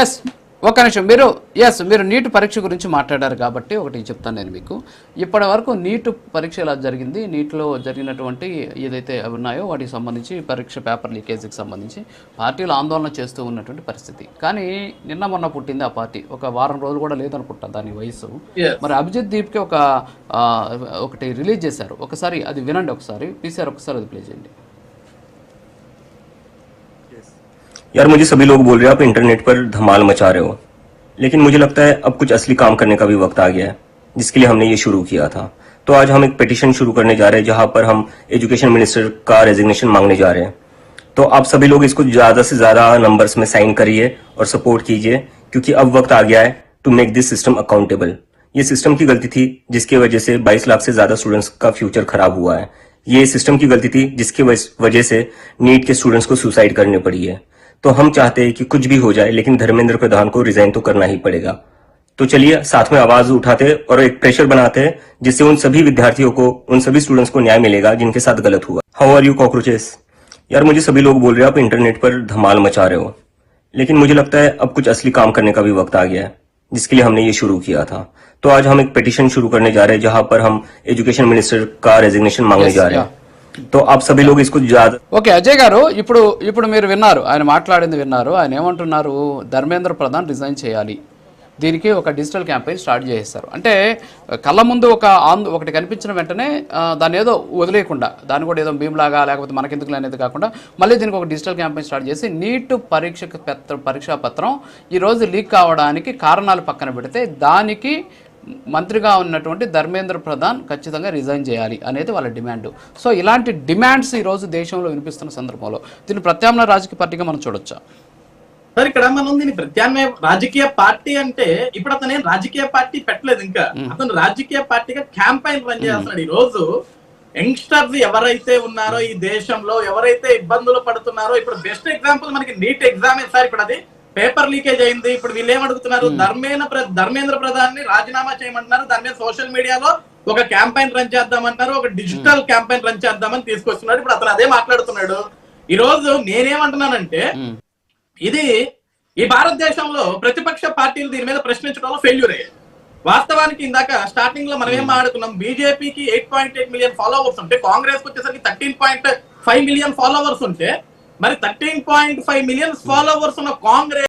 Yes ఒక నిమిషం మీరు నీట్ పరీక్ష గురించి మాట్లాడారు కాబట్టి ఒకటి చెప్తాను నేను మీకు. ఇప్పటి వరకు నీట్ పరీక్ష ఎలా జరిగింది, నీట్లో జరిగినటువంటి ఏదైతే ఉన్నాయో వాటికి సంబంధించి పరీక్ష పేపర్ లీకేజీకి సంబంధించి పార్టీలు ఆందోళన చేస్తూ ఉన్నటువంటి పరిస్థితి. కానీ నిన్న మొన్న పుట్టింది ఆ పార్టీ, ఒక వారం రోజులు కూడా లేదనుకుంటా దాని వయసు. మరి అభిజిత్ దీప్కి ఒకటి రిలీజ్ చేశారు, ఒకసారి అది వినండి, ఒకసారి పీసీఆర్ ఒకసారి అది ప్లే చేయండి. यार मुझे सभी लोग बोल रहे हैं आप इंटरनेट पर धमाल मचा रहे हो, लेकिन मुझे लगता है अब कुछ असली काम करने का भी वक्त आ गया है, जिसके लिए हमने ये शुरू किया था. तो आज हम एक पिटीशन शुरू करने जा रहे हैं जहां पर हम एजुकेशन मिनिस्टर का रेजिग्नेशन मांगने जा रहे हैं. तो आप सभी लोग इसको ज्यादा से ज्यादा नंबर्स में साइन करिए और सपोर्ट कीजिए, क्योंकि अब वक्त आ गया है to make this system accountable. ये सिस्टम की गलती थी जिसकी वजह से 22 लाख से ज्यादा स्टूडेंट्स का फ्यूचर खराब हुआ है. ये सिस्टम की गलती थी जिसकी वजह से नीट के स्टूडेंट्स को सुसाइड करनी पड़ी है. तो हम चाहते हैं कि कुछ भी हो जाए, लेकिन धर्मेंद्र प्रधान को रिजाइन तो करना ही पड़ेगा. तो चलिए साथ में आवाज उठाते और एक प्रेशर बनाते हैं, जिससे उन सभी विद्यार्थियों को, उन सभी स्टूडेंट्स को न्याय मिलेगा जिनके साथ गलत हुआ. How are you cockroaches? यार मुझे सभी लोग बोल रहे हैं आप इंटरनेट पर धमाल मचा रहे हो, लेकिन मुझे लगता है अब कुछ असली काम करने का भी वक्त आ गया है, जिसके लिए हमने ये शुरू किया था. तो आज हम एक पिटीशन शुरू करने जा रहे हैं जहां पर हम एजुकेशन मिनिस्टर का रेजिग्नेशन मांगने जा रहे हैं. तो आप सभी लोग इसको ज्यादा ఓకే అజయ్ గారు, ఇప్పుడు మీరు విన్నారు, ఆయన మాట్లాడింది విన్నారు. ఆయన ఏమంటున్నారు, ధర్మేంద్ర ప్రధాన్ రిజైన్ చేయాలి, దీనికి ఒక డిజిటల్ క్యాంపెయిన్ స్టార్ట్ చేసేస్తారు. అంటే కళ్ళ ముందు ఒకటి కనిపించిన వెంటనే దాన్ని ఏదో వదిలేయకుండా, దాన్ని కూడా ఏదో భీమ్లాగా లేకపోతే మనకెందుకు అనేది కాకుండా మళ్ళీ దీనికి ఒక డిజిటల్ క్యాంపెయిన్ స్టార్ట్ చేసి నీట్ పరీక్షా పత్రం ఈరోజు లీక్ కావడానికి కారణాలు పక్కన పెడితే దానికి మంత్రిగా ఉన్నటువంటి ధర్మేంద్ర ప్రధాన్ ఖచ్చితంగా రిజైన్ చేయాలి అనేది వాళ్ళ డిమాండ్. సో ఇలాంటి డిమాండ్స్ ఈరోజు దేశంలో వినిపిస్తున్న సందర్భంలో దీన్ని ప్రత్యామ్నాయ రాజకీయ పార్టీగా మనం చూడొచ్చా? సార్ ఇక్కడ మనం దీన్ని ప్రత్యామ్నాయ రాజకీయ పార్టీ అంటే ఇప్పుడు అతను రాజకీయ పార్టీ పెట్టలేదు, ఇంకా అతను రాజకీయ పార్టీగా క్యాంపెయిన్ రన్ చేస్తున్నాడు. ఈ రోజు యంగ్స్టర్స్ ఎవరైతే ఉన్నారో ఈ దేశంలో, ఎవరైతే ఇబ్బందులు పడుతున్నారో, ఇప్పుడు బెస్ట్ ఎగ్జాంపుల్ మనకి నీట్ ఎగ్జామ్ సార్. ఇప్పుడు అది పేపర్ లీకేజ్ అయింది. ఇప్పుడు వీళ్ళు ఏమడుగుతున్నారు, ధర్మేంద్ర ప్రధాన్ ని రాజీనామా చేయమంటున్నారు. దాని మీద సోషల్ మీడియాలో ఒక క్యాంపెయిన్ రన్ చేద్దామంటున్నారు, ఒక డిజిటల్ క్యాంపెయిన్ రన్ చేద్దామని తీసుకొస్తున్నాడు. ఇప్పుడు అతను అదే మాట్లాడుతున్నాడు. ఈ రోజు నేనేమంటున్నానంటే, ఇది ఈ భారతదేశంలో ప్రతిపక్ష పార్టీలు దీని మీద ప్రశ్నించడంలో ఫెయిల్యూర్ అయ్యాయి. వాస్తవానికి ఇందాక స్టార్టింగ్ లో మనం ఏం మాట్లాడుకున్నాం, బీజేపీకి 8.8 మిలియన్ ఫాలోవర్స్ ఉంటే కాంగ్రెస్ కి వచ్చేసరికి 13.5 మిలియన్ ఫాలోవర్స్ ఉంటే, మరి 13.5 మిలియన్ ఫాలోవర్స్ ఉన్న కాంగ్రెస్